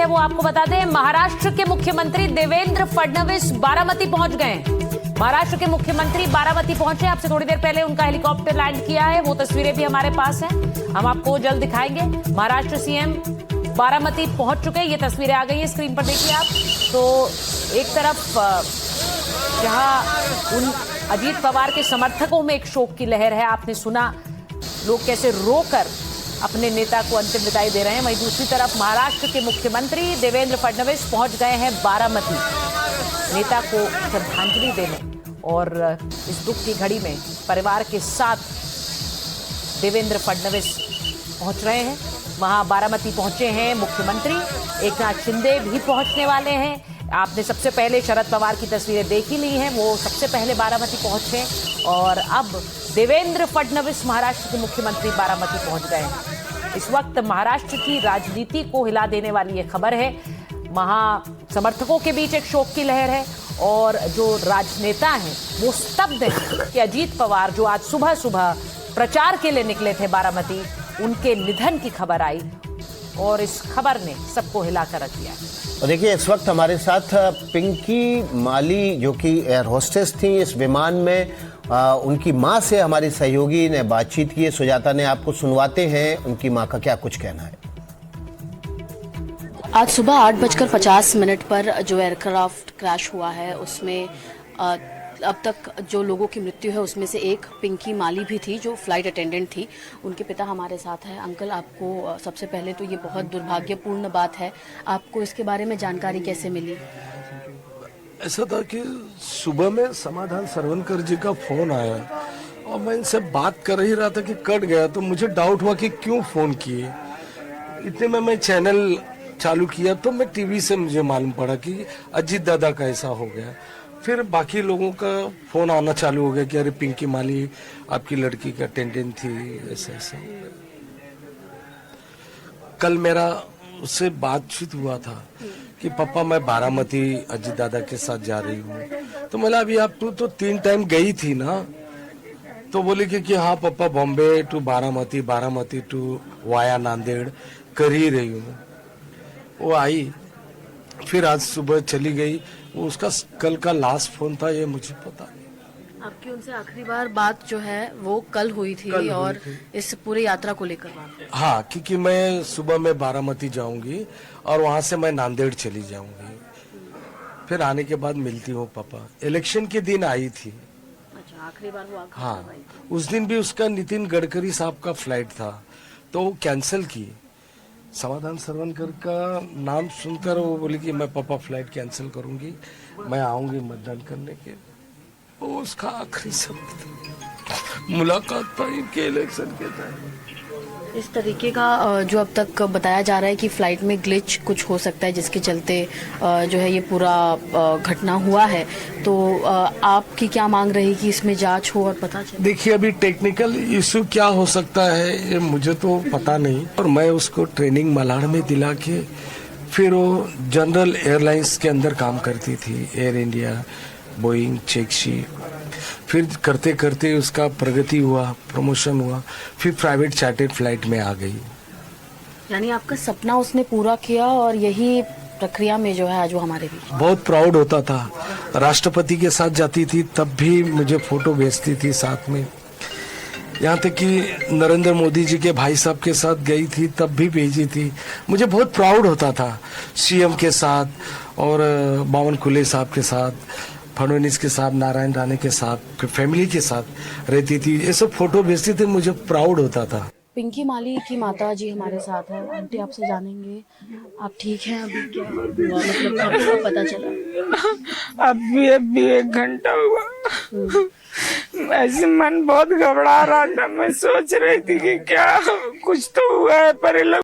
वो आपको बता दें। महाराष्ट्र के मुख्यमंत्री देवेंद्र फडणवीस बारामती पहुंच गए हैं। महाराष्ट्र के मुख्यमंत्री बारामती पहुंचे। आपसे थोड़ी देर पहले उनका हेलीकॉप्टर लैंड किया है, वो तस्वीरें भी हमारे पास हैं, हम आपको जल्द दिखाएंगे। महाराष्ट्र सीएम बारामती पहुंच चुके हैं, ये तस्वीरें आ गई है, स्क्रीन पर देखिए आप। तो एक तरफ जहां उन अजीत पवार के समर्थकों में एक शोक की लहर है, आपने सुना लोग कैसे रोकर अपने नेता को अंतिम विदाई दे रहे हैं, वहीं दूसरी तरफ महाराष्ट्र के मुख्यमंत्री देवेंद्र फडणवीस पहुंच गए हैं बारामती नेता को श्रद्धांजलि देने। और इस दुख की घड़ी में परिवार के साथ देवेंद्र फडणवीस पहुंच रहे हैं। वहां बारामती पहुंचे हैं मुख्यमंत्री एकनाथ शिंदे भी पहुंचने वाले हैं। आपने सबसे पहले शरद पवार की तस्वीरें देख ही ली हैं, वो सबसे पहले बारामती पहुंचे और अब देवेंद्र फडणवीस महाराष्ट्र के मुख्यमंत्री बारामती पहुंच गए हैं। इस वक्त महाराष्ट्र की राजनीति को हिला देने वाली ये खबर है। समर्थकों के बीच एक शोक की लहर है और जो राजनेता हैं वो स्तब्ध हैं कि अजीत पवार जो आज सुबह सुबह प्रचार के लिए निकले थे बारामती, उनके निधन की खबर आई और इस खबर ने सबको हिलाकर रख दिया। और देखिए इस वक्त हमारे साथ पिंकी माली जो कि एयर होस्टेस थी इस विमान में, उनकी मां से हमारी सहयोगी ने बातचीत की है। सुजाता ने आपको सुनवाते हैं उनकी मां का क्या कुछ कहना है। आज सुबह 8:50 पर जो एयरक्राफ्ट क्रैश हुआ है उसमें अब तक जो लोगों की मृत्यु है उसमें से एक पिंकी माली भी थी जो फ्लाइट अटेंडेंट थी। उनके पिता हमारे साथ हैं। अंकल, आपको सबसे पहले तो ये बहुत दुर्भाग्यपूर्ण बात है, आपको इसके बारे में जानकारी कैसे मिली? ऐसा था कि सुबह में समाधान सरवनकर जी का फोन आया और मैं इनसे बात कर ही रहा था कि कट गया, तो मुझे डाउट हुआ कि क्यों फोन किए। इतने में मैं चैनल चालू किया तो मैं टीवी से मुझे मालूम पड़ा कि अजीत दादा का ऐसा हो गया। फिर बाकी लोगों का फोन आना चालू हो गया कि अरे पिंकी माली आपकी लड़की की अटेंडेंट थी, ऐसा ऐसा। कल मेरा उससे बातचीत हुआ था कि पापा मैं बारामती अजीत दादा के साथ जा रही हूँ। तो मैं अभी आप तो 3 टाइम गई थी ना, तो बोले कि हाँ पापा Bombay to Baramati, Baramati to via Nanded कर ही रही हूँ। वो आई, फिर आज सुबह चली गई। वो उसका कल का लास्ट फोन था, ये मुझे पता नहीं। आपकी उनसे आखिरी बार बात जो है वो कल हुई थी और इस पूरी यात्रा को लेकर बात? हाँ, क्योंकि मैं सुबह में बारामती जाऊंगी और वहां से मैं नांदेड़ चली जाऊंगी, फिर आने के बाद मिलती हूँ पापा। इलेक्शन के दिन आई थी। अच्छा, आखिरी बार वो हाँ, उस दिन भी उसका नितिन गडकरी साहब का फ्लाइट था तो वो कैंसिल की। समाधान सरवनकर का नाम सुनकर वो बोली कि मैं पापा फ्लाइट कैंसिल करूंगी, मैं आऊंगी मतदान करने के। वो उसका आखिरी शब्द मुलाकात था इनके इलेक्शन के टाइम। इस तरीके का जो अब तक बताया जा रहा है कि फ्लाइट में ग्लिच कुछ हो सकता है जिसके चलते जो है ये पूरा घटना हुआ है, तो आपकी क्या मांग रही कि इसमें जांच हो और पता चले? देखिए अभी टेक्निकल इशू क्या हो सकता है ये मुझे तो पता नहीं, और मैं उसको ट्रेनिंग मलाड में दिला के फिर वो जनरल एयरलाइंस के अंदर काम करती थी, एयर इंडिया, बोइंग, चेक्सी। फिर करते करते उसका प्रगति हुआ, प्रमोशन हुआ, फिर प्राइवेट चार्टर्ड फ्लाइट में आ गई। यानी आपका सपना उसने पूरा किया और यही प्रक्रिया में जो है आज वो हमारे बीच। बहुत प्राउड होता था। राष्ट्रपति के साथ जाती थी तब भी मुझे फोटो भेजती थी साथ में, यहाँ तक कि नरेंद्र मोदी जी के भाई साहब के साथ गई थी तब भी भेजी थी। मुझे बहुत प्राउड होता था। सीएम के साथ और बावन कुले साहब के साथ, फडणवीस के साथ, नारायण राणे के साथ, फैमिली के साथ रहती थी, ये सब फोटो भेजती थी, मुझे प्राउड होता था। पिंकी माली की माता जी हमारे साथ हैं। आंटी, आपसे जानेंगे आप ठीक हैं? अभी क्या हुआ, मतलब आपको पता चला? अभी 1 घंटा हुआ। ऐसे मन बहुत घबरा रहा था, मैं सोच रही थी कि क्या कुछ तो हुआ है, पर